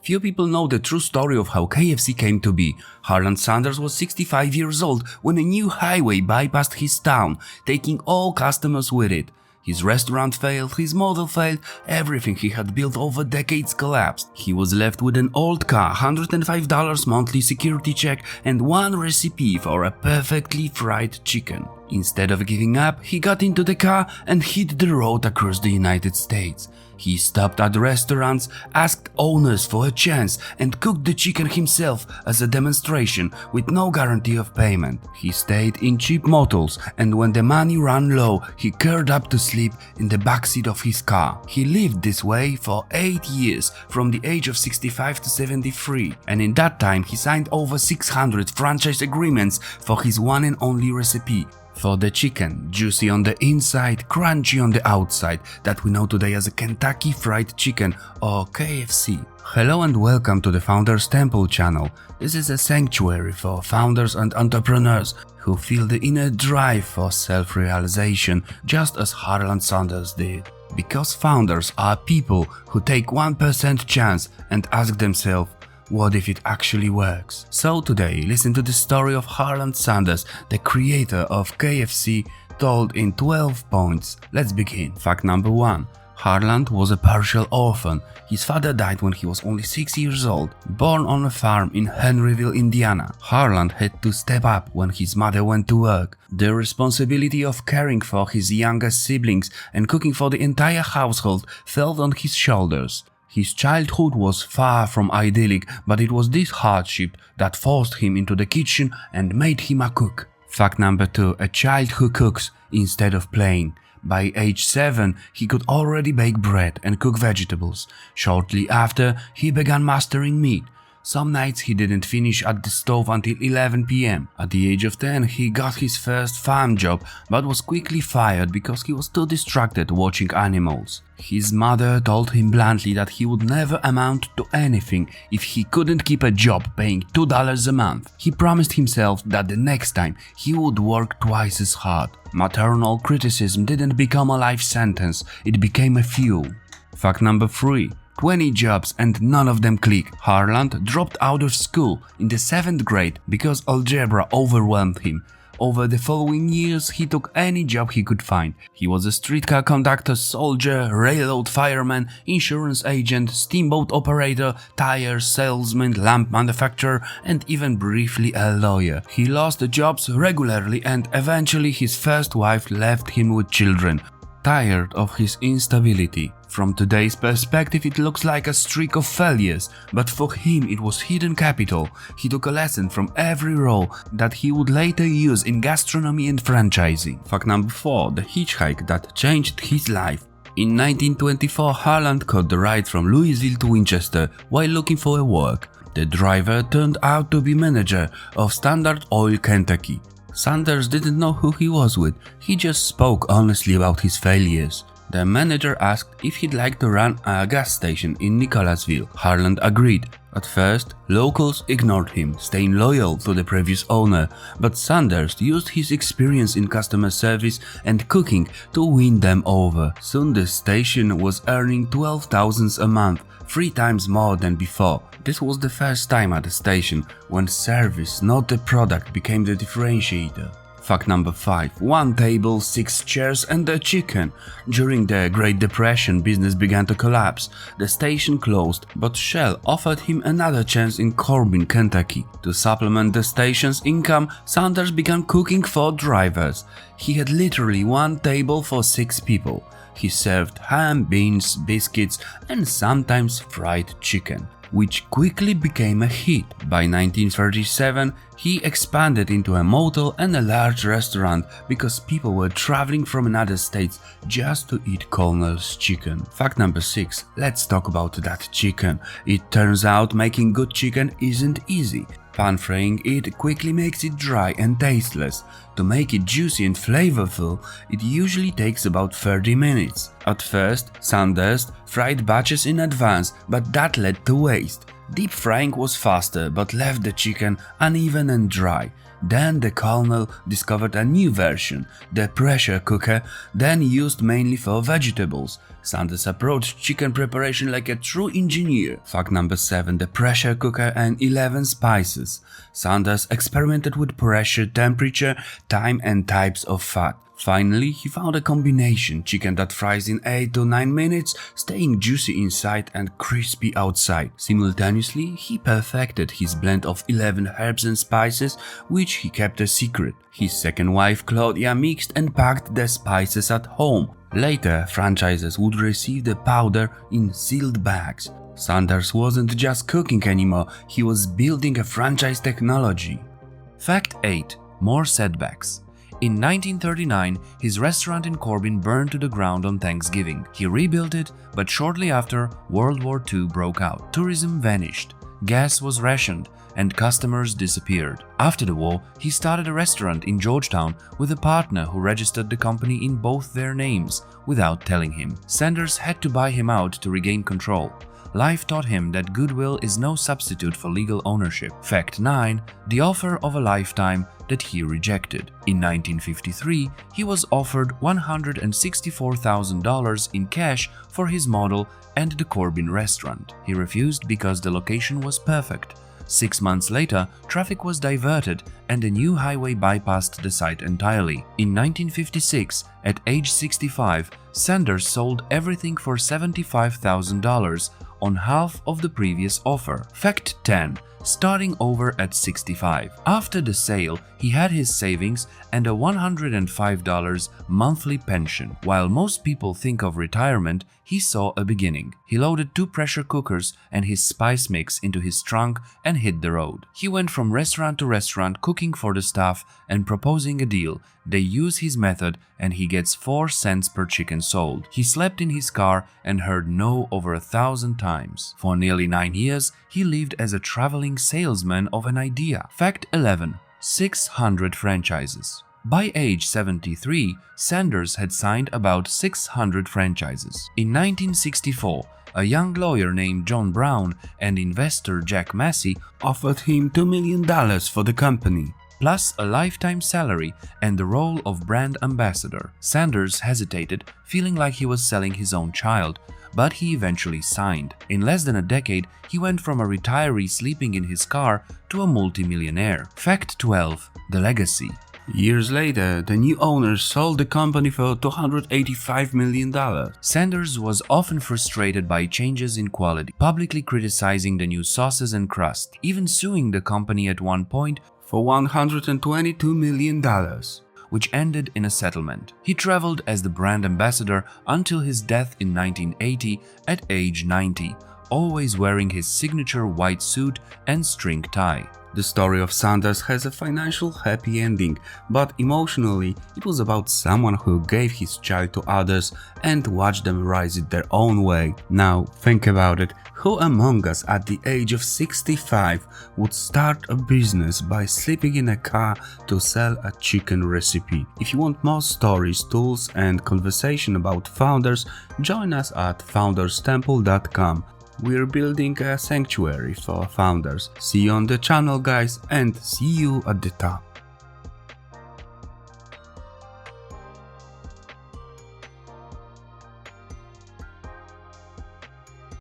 Few people know the true story of how KFC came to be. Harland Sanders was 65 years old when a new highway bypassed his town, taking all customers with it. His restaurant failed, his model failed, everything he had built over decades collapsed. He was left with an old car, $105 monthly security check, and one recipe for a perfectly fried chicken. Instead of giving up, he got into the car and hit the road across the United States. He stopped at restaurants, asked owners for a chance, and cooked the chicken himself as a demonstration with no guarantee of payment. He stayed in cheap motels, and when the money ran low, he curled up to sleep in the backseat of his car. He lived this way for 8 years, from the age of 65 to 73, and in that time he signed over 600 franchise agreements for his one and only recipe. For the chicken, juicy on the inside, crunchy on the outside, that we know today as a Kentucky Fried Chicken or KFC. Hello and welcome to the Founders Temple channel. This is a sanctuary for founders and entrepreneurs who feel the inner drive for self-realization, just as Harland Sanders did. Because founders are people who take 1% chance and ask themselves, what if it actually works? So today, listen to the story of Harland Sanders, the creator of KFC, told in 12 points. Let's begin. Fact number 1. Harland was a partial orphan. His father died when he was only 6 years old. Born on a farm in Henryville, Indiana, Harland had to step up when his mother went to work. The responsibility of caring for his younger siblings and cooking for the entire household fell on his shoulders. His childhood was far from idyllic, but it was this hardship that forced him into the kitchen and made him a cook. Fact number 2. A child who cooks instead of playing. By age 7, he could already bake bread and cook vegetables. Shortly after, he began mastering meat. Some nights he didn't finish at the stove until 11 p.m. At the age of 10, he got his first farm job, but was quickly fired because he was too distracted watching animals. His mother told him bluntly that he would never amount to anything if he couldn't keep a job paying $2 a month. He promised himself that the next time he would work twice as hard. Maternal criticism didn't become a life sentence, it became a fuel. Fact number 3. 20 jobs and none of them clicked. Harland dropped out of school in the 7th grade because algebra overwhelmed him. Over the following years, he took any job he could find. He was a streetcar conductor, soldier, railroad fireman, insurance agent, steamboat operator, tire salesman, lamp manufacturer, and even briefly a lawyer. He lost jobs regularly and eventually his first wife left him with children. Tired of his instability. From today's perspective, it looks like a streak of failures, but for him it was hidden capital. He took a lesson from every role that he would later use in gastronomy and franchising. Fact number 4. The hitchhike that changed his life. In 1924, Harland caught the ride from Louisville to Winchester while looking for work. The driver turned out to be manager of Standard Oil Kentucky. Sanders didn't know who he was with, he just spoke honestly about his failures. The manager asked if he'd like to run a gas station in Nicholasville. Harland agreed. At first, locals ignored him, staying loyal to the previous owner, but Sanders used his experience in customer service and cooking to win them over. Soon the station was earning $12,000 a month, 3 times more than before. This was the first time at the station when service, not the product, became the differentiator. Fact number 5. 1 table, 6 chairs and a chicken. During the Great Depression, business began to collapse. The station closed, but Shell offered him another chance in Corbin, Kentucky. To supplement the station's income, Sanders began cooking for drivers. He had literally 1 table for 6 people. He served ham, beans, biscuits, and sometimes fried chicken, which quickly became a hit. By 1937, he expanded into a motel and a large restaurant because people were traveling from another states just to eat Colonel's chicken. Fact number 6. Let's talk about that chicken. It turns out making good chicken isn't easy. Pan-frying it quickly makes it dry and tasteless. To make it juicy and flavorful, it usually takes about 30 minutes. At first, Sanders fried batches in advance, but that led to waste. Deep frying was faster, but left the chicken uneven and dry. Then the Colonel discovered a new version, the pressure cooker, then used mainly for vegetables. Sanders approached chicken preparation like a true engineer. Fact number 7. The pressure cooker and 11 spices. Sanders experimented with pressure, temperature, time and types of fat. Finally, he found a combination: chicken that fries in 8 to 9 minutes, staying juicy inside and crispy outside. Simultaneously, he perfected his blend of 11 herbs and spices, which he kept a secret. His second wife, Claudia, mixed and packed the spices at home. Later, franchises would receive the powder in sealed bags. Sanders wasn't just cooking anymore, he was building a franchise technology. Fact 8. More setbacks. In 1939, his restaurant in Corbin burned to the ground on Thanksgiving. He rebuilt it, but shortly after, World War II broke out. Tourism vanished, gas was rationed, and customers disappeared. After the war, he started a restaurant in Georgetown with a partner who registered the company in both their names without telling him. Sanders had to buy him out to regain control. Life taught him that goodwill is no substitute for legal ownership. Fact 9. The offer of a lifetime that he rejected. In 1953, he was offered $164,000 in cash for his model and the Corbin restaurant. He refused because the location was perfect. 6 months later, traffic was diverted and a new highway bypassed the site entirely. In 1956, at age 65, Sanders sold everything for $75,000 on half of the previous offer. Fact 10. Starting over at 65. After the sale, he had his savings and a $105 monthly pension. While most people think of retirement, he saw a beginning. He loaded 2 pressure cookers and his spice mix into his trunk and hit the road. He went from restaurant to restaurant cooking for the staff and proposing a deal. They use his method and he gets 4 cents per chicken sold. He slept in his car and heard no over 1,000 times. For nearly 9 years, he lived as a traveling salesman of an idea. Fact 11. 600 franchises. By age 73, Sanders had signed about 600 franchises. In 1964, a young lawyer named John Brown and investor Jack Massey offered him $2 million for the company, plus a lifetime salary and the role of brand ambassador. Sanders hesitated, feeling like he was selling his own child, but he eventually signed. In less than a decade, he went from a retiree sleeping in his car to a multimillionaire. Fact 12. The legacy. Years later, the new owners sold the company for $285 million. Sanders was often frustrated by changes in quality, publicly criticizing the new sauces and crust, even suing the company at one point for $122 million, which ended in a settlement. He traveled as the brand ambassador until his death in 1980 at age 90, always wearing his signature white suit and string tie. The story of Sanders has a financial happy ending, but emotionally it was about someone who gave his child to others and watched them rise it their own way. Now think about it, who among us at the age of 65 would start a business by sleeping in a car to sell a chicken recipe? If you want more stories, tools and conversation about founders, join us at founderstemple.com. We're building a sanctuary for founders. See you on the channel, guys, and see you at the top.